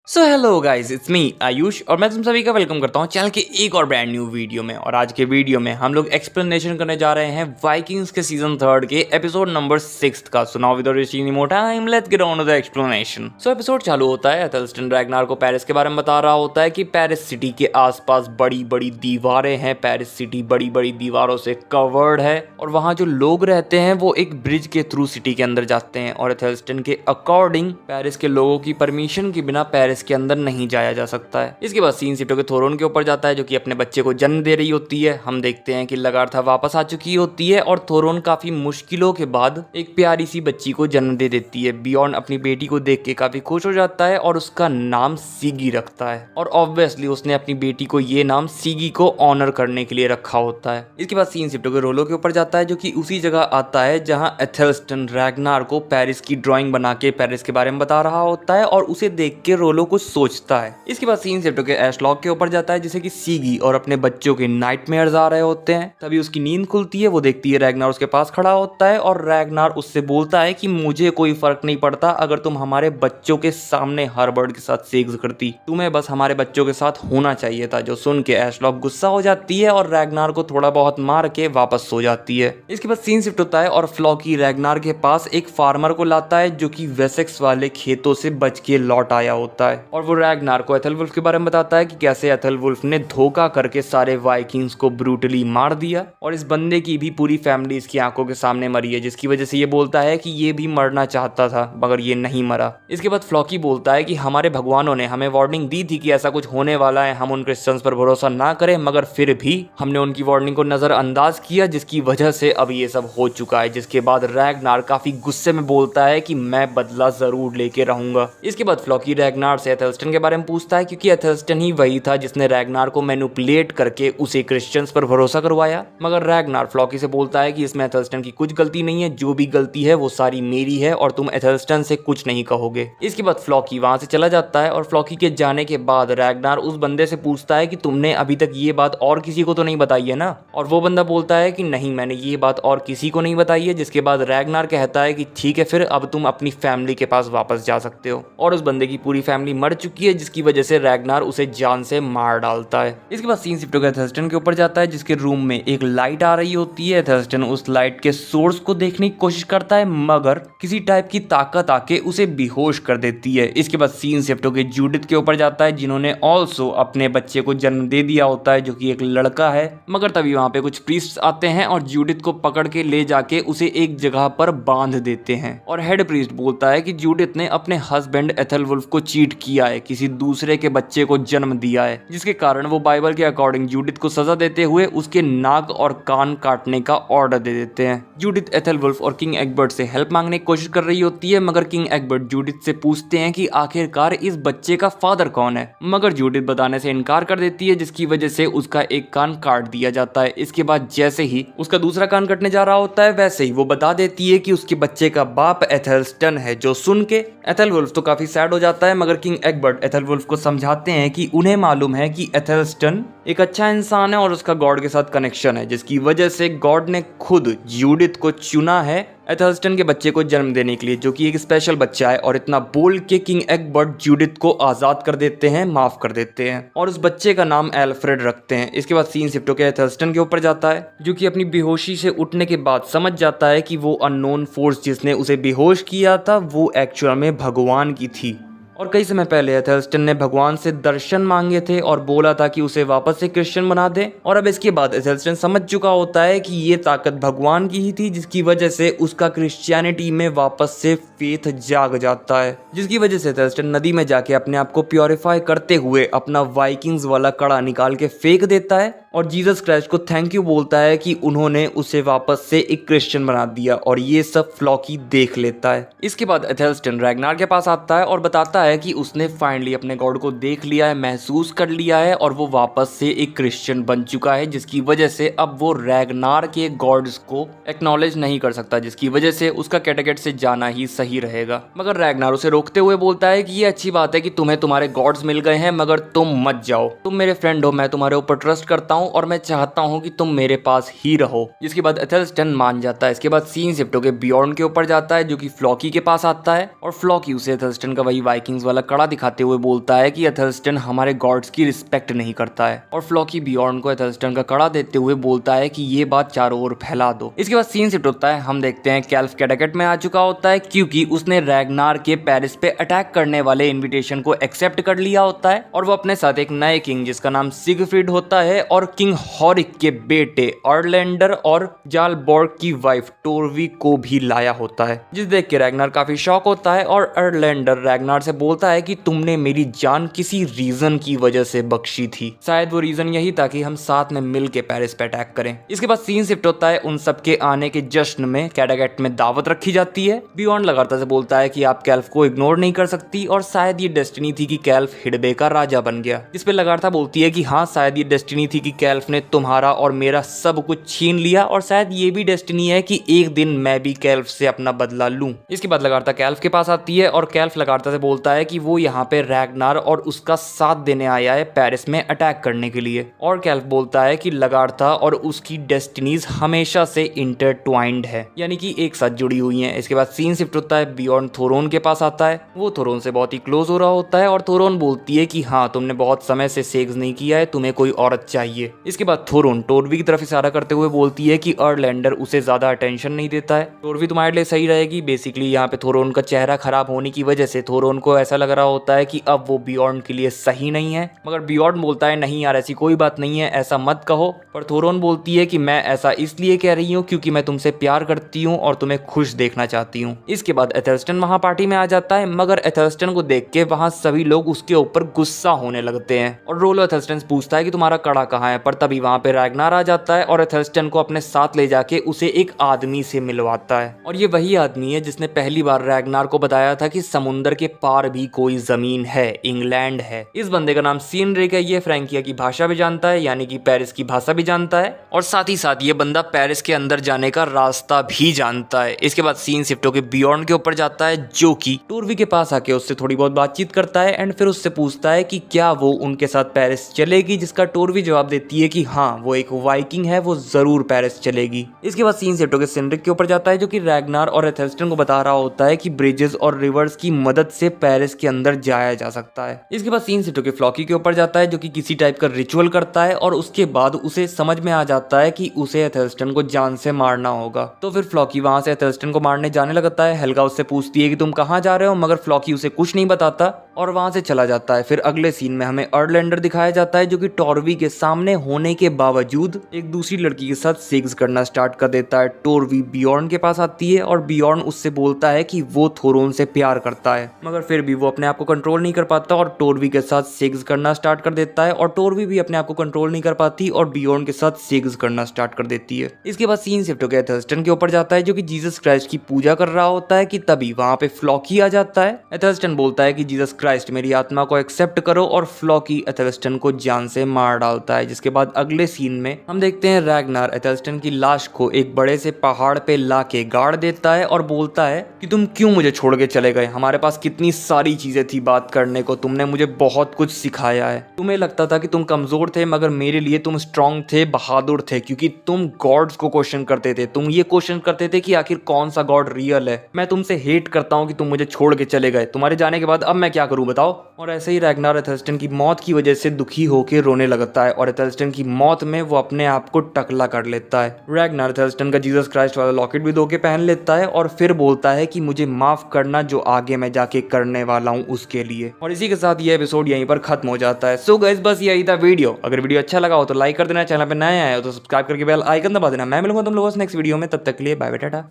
So hello guys, it's me Ayush और मैं तुम सभी का वेलकम करता हूँ चैनल के एक और ब्रांड न्यू वीडियो में। और आज के वीडियो में हम लोग एक्सप्लेनेशन करने जा रहे हैं वाइकिंग्स के सीजन 3 के एपिसोड नंबर 6 का। So now without wasting any more time, let's get on to the explanation. So episode चालू होता है, एथेल्स्टन रैग्नार को पेरिस के बारे में बता रहा होता है कि पेरिस सिटी के आसपास बड़ी बड़ी दीवारें हैं। पेरिस सिटी बड़ी बड़ी दीवारों से कवर्ड है और वहाँ जो लोग रहते हैं वो एक ब्रिज के थ्रू सिटी के अंदर जाते हैं। और एथेल्स्टन के अकॉर्डिंग पेरिस के लोगों की परमिशन के बिना पेरिस के अंदर नहीं जाया जा सकता है। इसके बाद सीन शिफ्ट होकर थोरोन के ऊपर जाता है जो कि अपने बच्चे को जन्म दे रही होती है। हम देखते हैं कि लगार्था वापस आ चुकी होती है और थोरोन काफी मुश्किलों के बाद एक प्यारी सी बच्ची को जन्म दे देती है। बियॉन्ड अपनी बेटी को देख के काफी खुश हो जाता है और उसका नाम सीगी रखता है। और ऑब्वियसली उसने अपनी बेटी को ये नाम सीगी को ऑनर करने के लिए रखा होता है। इसके बाद सीन शिफ्ट होकर रोलो के ऊपर जाता है जो कि उसी जगह आता है जहां एथेल्स्टन रैग्नार को पेरिस की ड्राइंग बना के पेरिस के बारे में बता रहा होता है और उसे देख के रोलो कुछ सोचता है। इसके बाद सीन शिफ्ट होकर एशलॉक के ऊपर जाता है जिसे कि सीगी और अपने बच्चों के नाइटमेयर्स आ रहे होते हैं। तभी उसकी नींद खुलती है, वो देखती है रैग्नार उसके पास खड़ा होता है और रैग्नार उससे बोलता है कि मुझे कोई फर्क नहीं पड़ता अगर तुम हमारे बच्चों के सामने हर्बर्ट के साथ सेक्स करती, तुम्हें बस हमारे बच्चों के साथ होना चाहिए था। जो सुन के एशलॉक गुस्सा हो जाती है और रैग्नार को थोड़ा बहुत मार के वापस सो जाती है। इसके बाद सीन शिफ्ट होता है और फ्लॉकी रैग्नार के पास एक फार्मर को लाता है जो कि वेसेक्स वाले खेतों से बच के लौट आया होता है। और वो रैग्नार को एथेलवुल्फ के बारे में बताता है कि कैसे एथेलवुल्फ ने धोखा करके सारे वाइकिंग्स को ब्रूटली मार दिया और इस बंदे की भी पूरी फैमिली इसकी आंखों के सामने मरी है, जिसकी वजह से ये बोलता है कि ये भी मरना चाहता था मगर ये नहीं मरा। इसके बाद फ्लॉकी बोलता है कि हमारे भगवानों ने हमें वार्निंग दी थी कि ऐसा कुछ होने वाला है, हम उन क्रिश्चियंस पर भरोसा ना करें, मगर फिर भी हमने उनकी वार्निंग को नजरअंदाज किया जिसकी वजह से अब ये सब हो चुका है। जिसके बाद रैग्नार काफी गुस्से में बोलता है कि मैं बदला जरूर लेके रहूंगा। इसके बाद फ्लॉकी रैग्नार से एथेल्स्टन के बारे में पूछता है क्योंकि एथेल्स्टन ही वही था जिसने रैग्नार को मैनिपुलेट करके उसे क्रिश्चियंस पर भरोसा करवाया। मगर रैग्नार फ्लॉकी से बोलता है कि इसमें एथेल्स्टन की कुछ गलती नहीं है, जो भी गलती है वो सारी मेरी है और तुम एथेल्स्टन से कुछ नहीं कहोगे। इसके बाद फ्लॉकी वहां से चला जाता है और फ्लॉकी के जाने के बाद रैग्नार उस बंदे से पूछता है कि तुमने अभी तक ये बात और किसी को तो नहीं बताई है ना। और वो बंदा बोलता है कि नहीं, मैंने ये बात और किसी को नहीं बताई है। जिसके बाद रैग्नार कहता है कि ठीक है, फिर अब तुम अपनी फैमिली के पास वापस जा सकते हो। और उस बंदे की पूरी फैमिली मर चुकी है जिसकी वजह से रैग्नार उसे जान से मार डालता है। इसके बाद सीन शिफ्ट होकर एथेल्स्टन के ऊपर जाता है जिसके रूम में एक लाइट आ रही होती है। एथेल्स्टन उस लाइट के सोर्स को देखने की कोशिश करता है मगर किसी टाइप की ताकत आके उसे बेहोश कर देती है। इसके बाद सीन शिफ्ट होकर जूडिथ के ऊपर जाता है जिन्होंने ऑल्सो अपने बच्चे को जन्म दे दिया होता है जो कि एक लड़का है। मगर तभी वहां पे कुछ प्रीस्ट आते हैं और जूडिथ को पकड़ के ले जाके उसे एक जगह पर बांध देते हैं। और हेड प्रीस्ट बोलता है कि जूडिथ ने अपने हस्बैंड एथेलवुल्फ को चीट किया है, किसी दूसरे के बच्चे को जन्म दिया है, जिसके कारण वो बाइबल के अकॉर्डिंग जूडिथ को सजा देते हुए उसके नाक और कान काटने का ऑर्डर दे देते हैं। जूडिथ एथेलवुल्फ और किंग एग्बर्ट से हेल्प मांगने की कोशिश कर रही होती है मगर किंग एग्बर्ट जूडिथ से पूछते हैं कि आखिरकार इस बच्चे का फादर कौन है, मगर जूडिथ बताने से इनकार कर देती है जिसकी वजह से उसका एक कान काट दिया जाता है। इसके बाद जैसे ही उसका दूसरा कान कटने जा रहा होता है वैसे ही वो बता देती है कि उसके बच्चे का बाप एथेल्स्टन है। जो सुन के एथेलवुल्फ तो काफी सैड हो जाता है मगर किंग एग्बर्ट एथेलवुल्फ को समझाते हैं कि उन्हें मालूम है कि एथेल्स्टन एक अच्छा इंसान है और उसका गॉड के साथ कनेक्शन है, जिसकी वजह से गॉड ने खुद जूडिथ को चुना है एथेल्स्टन के बच्चे को जन्म देने के लिए, जो कि एक स्पेशल बच्चा है। और इतना बोल के किंग एग्बर्ट जूडिथ को आजाद कर देते हैं, माफ कर देते हैं और उस बच्चे का नाम एल्फ्रेड रखते हैं। इसके बाद सीन शिफ्ट होकर एथेल्स्टन के ऊपर जाता है जो कि अपनी बेहोशी से उठने के बाद समझ जाता है कि वो अननोन फोर्स जिसने उसे बेहोश किया था वो एक्चुअल में भगवान की थी। और कई समय पहले एथेल्स्टन ने भगवान से दर्शन मांगे थे और बोला था कि उसे वापस से क्रिश्चियन बना दे। और अब इसके बाद एथेल्स्टन समझ चुका होता है कि ये ताकत भगवान की ही थी, जिसकी वजह से उसका क्रिश्चियनिटी में वापस से फेथ जाग जाता है। जिसकी वजह से एथेल्स्टन नदी में जाके अपने आप को प्योरीफाई करते हुए अपना वाइकिंग्स वाला कड़ा निकाल के फेंक देता है और जीसस क्राइस्ट को थैंक यू बोलता है कि उन्होंने उसे वापस से एक क्रिश्चियन बना दिया। और ये सब फ्लॉकी देख लेता है। इसके बाद एथेल्स्टन रैग्नार के पास आता है और बताता है कि उसने फाइनली अपने गॉड को देख लिया है, महसूस कर लिया है और वो वापस से एक क्रिश्चियन बन चुका है, जिसकी वजह से अब वो रैग्नार के गॉड्स को एक्नॉलेज नहीं कर सकता, जिसकी वजह से उसका कैटेगेट से जाना ही सही रहेगा। मगर रैग्नार उसे रोकते हुए बोलता है कि ये अच्छी बात है कि तुम्हें तुम्हारे गॉड्स मिल गए हैं मगर तुम मत जाओ, तुम मेरे फ्रेंड हो, मैं तुम्हारे ऊपर ट्रस्ट करता हूँ और मैं चाहता हूँ कि तुम मेरे पास ही रहो। जिसके बाद एथेल्स्टन मान जाता है। इसके बाद सीन शिफ्ट होकर बियॉन्ड के ऊपर जाता है जो कि फ्लॉकी के पास आता है और फ्लॉकी उसे एथेल्स्टन का वही वाइकिंग वाइकिंग्स वाला कड़ा दिखाते हुए बोलता है कि एथेल्स्टन हमारे गॉड्स की रिस्पेक्ट नहीं करता है और फ्लॉकी बियॉर्न को एथेल्स्टन का कड़ा देते हुए बोलता है कि ये बात चारों ओर फैला दो। इसके बाद सीन शिफ्ट होता है, हम देखते हैं कैल्फ कैडाकेट में आ चुका होता है क्योंकि उसने रैग्नार के पेरिस पे अटैक करने वाले इन्विटेशन को एक्सेप्ट कर लिया होता है और वो अपने साथ एक नए किंग जिसका नाम सिगफ्रीड होता है और किंग हॉरिक के बेटे अर्लेंडर और जालबोर्ग की वाइफ टोरवी को भी लाया होता है, जिस देख के रैग्नार काफी शॉक होता है और अर्लेंडर रैग्नार से बोलता है कि तुमने मेरी जान किसी रीजन की वजह से बख्शी थी, शायद वो रीजन यही था कि हम साथ में मिल के पेरिस पे अटैक करें। इसके बाद सीन शिफ्ट होता है, उन सबके आने के जश्न में कैडाकेट में दावत रखी जाती है। बियॉर्न लगातार से बोलता है कि आप कैल्फ को इग्नोर नहीं कर सकती और शायद ये डेस्टिनी थी कि कैल्फ हिडबे का राजा बन गया। इस पे लगातार बोलती है कि हाँ शायद ये डेस्टिनी थी कि कैल्फ ने तुम्हारा और मेरा सब कुछ छीन लिया और शायद ये भी डेस्टिनी है कि एक दिन मैं भी कैल्फ से अपना बदला लूं। इसके बाद लगातार कैल्फ के पास आती है और कैल्फ लगातार से बोलता है कि वो यहाँ पे रैग्नार और उसका साथ देने आया है पेरिस में अटैक करने के लिए और कैल्फ बोलता है कि लगातार और उसकी डेस्टिनीज हमेशा से इंटरट्वाइंड है, यानी कि एक साथ जुड़ी हुई हैं। इसके बाद सीन शिफ्ट होता है, बियॉर्न थोरोन के पास आता है। वो थोरोन से बहुत ही क्लोज हो रहा होता है और थोरोन बोलती है कि हाँ तुमने बहुत समय से सेक्स नहीं किया है, तुम्हें कोई औरत चाहिए। इसके बाद थोरोन टोरवी की तरफ इशारा करते हुए बोलती है कि अर्लेंडर उसे ज्यादा अटेंशन नहीं देता है, टोरवी तुम्हारे लिए सही रहेगी। बेसिकली यहाँ पे थोरोन का चेहरा खराब होने की वजह से थोरोन को ऐसा लग रहा होता है कि अब वो बियॉर्न के लिए सही नहीं है, मगर बियॉर्न बोलता है नहीं यार ऐसी कोई बात नहीं है, ऐसा मत कहो। पर थोरोन बोलती है कि मैं ऐसा इसलिए कह रही हूँ क्योंकि मैं तुमसे प्यार करती हूँ और तुम्हें खुश देखना चाहती हूँ। इसके बाद एथेल्स्टन वहाँ पार्टी में आ जाता है, मगर एथेल्स्टन को देख के वहाँ सभी लोग उसके ऊपर गुस्सा होने लगते हैं और रोलो एथेल्स्टन से पूछता है कि तुम्हारा कड़ा कहाँ है, पर तभी वहाँ पे रैग्नार आ जाता है और एथेल्स्टन को अपने साथ ले जाके उसे एक आदमी से मिलवाता है और ये वही आदमी है जिसने पहली बार रैग्नार को बताया था कि समुंदर के पार भी कोई जमीन है, इंग्लैंड है। इस बंदे का नाम सीनरिक है, ये फ्रैंकिया की भाषा भी जानता है यानी कि पेरिस की भाषा भी जानता है और साथ ही साथ ये बंदा पेरिस के अंदर जाने का रास्ता भी जानता है। इसके बाद सीन शिफ्ट होकर बियॉर्न के ऊपर जाता है जो कि टोरवी के पास आके उससे थोड़ी बहुत बातचीत करता है एंड फिर उससे पूछता है कि क्या वो उनके साथ पेरिस चलेगी, जिसका टोरवी जवाब देती है कि हाँ वो एक वाइकिंग है, वो जरूर पेरिस चलेगी। इसके बाद सीन शिफ्ट होकर सिनरिक के ऊपर जाता है जो कि रैग्नार और एथेल्स्टन को बता रहा होता है कि ब्रिजेस और रिवर्स की मदद से पेरिस के अंदर जाया जा सकता है। इसके बाद सीन शिफ्ट होकर फ्लॉकी के ऊपर जाता है जो कि किसी टाइप का रिचुअल करता है और उसके बाद उसे समझ में आ जाता है कि उसे एथेल्स्टन को जान से मारना होगा। तो फिर फ्लॉकी वहां से एथेल्स्टन को मारने जाने लगता है। हेल्गा उससे पूछती है कि तुम कहाँ जा रहे हो, मगर फ्लॉकी उसे कुछ नहीं बताता और वहां से चला जाता है। फिर अगले सीन में हमें अर्लेंडर दिखाया जाता है जो कि टोरवी के सामने होने के बावजूद एक दूसरी लड़की के साथ सेक्स करना स्टार्ट कर देता है। टोरवी बियॉर्न के पास आती है और बियॉर्न उससे बोलता है कि वो थोरोन से प्यार करता है, मगर फिर भी वो अपने आप को कंट्रोल नहीं कर पाता और टोरवी के साथ सेक्स करना स्टार्ट कर देता है और टोरवी भी अपने आप को कंट्रोल नहीं कर पाती और बियॉर्न के साथ सेक्स करना स्टार्ट कर देती है। इसके बाद सीन शिफ्ट होकर एथेल्स्टन के ऊपर जाता है जो कि जीसस क्राइस्ट की पूजा कर रहा होता है कि तभी वहां पे फ्लॉकी आ जाता है। एथेल्स्टन बोलता है कि जीसस क्राइस्ट मेरी आत्मा को एक्सेप्ट करो और फ्लॉकी एथेल्स्टन को जान से मार डालता है। जिसके बाद अगले सीन में हम देखते हैं रैग्नार एथेल्स्टन की लाश को एक बड़े से पहाड़ पे लाके गाड़ देता है और बोलता है कि तुम क्यों मुझे छोड़ के चले गए, हमारे पास कितनी सारी चीजें थी बात करने को, तुमने मुझे बहुत कुछ सिखाया है। तुम्हें लगता था कि तुम कमजोर थे मगर मेरे लिए तुम स्ट्रांग थे, बहादुर थे, क्योंकि तुम गॉड्स को क्वेश्चन करते थे। तुम ये क्वेश्चन करते थे कि आखिर कौन सा गॉड रियल है। मैं तुमसे हेट करता हूँ कि तुम मुझे छोड़ के चले गए, तुम्हारे जाने के बाद अब मैं क्या करूँ बताओ। और ऐसे ही रैग्नार एथेल्स्टन की मौत की वजह से दुखी होकर रोने लगता है और एथेल्स्टन की मौत में वो अपने आप को टकला कर लेता है। रैग्नार एथेल्स्टन का जीसस क्राइस्ट वाला लॉकेट भी धो के पहन लेता है और फिर बोलता है कि मुझे माफ करना जो आगे मैं जाके करने वाला हूँ उसके लिए। और इसी के साथ ये एपिसोड यहीं पर खत्म हो जाता है। सो गाइस बस यही था वीडियो। अगर वीडियो अच्छा लगा हो तो लाइक कर देना, चैनल पे नए आए हो तो सब्सक्राइब करके बेल आइकन दबा देना। मैं मिलूंगा तुम लोगों से नेक्स्ट वीडियो में, तब तक के लिए बाय बाय टाटा।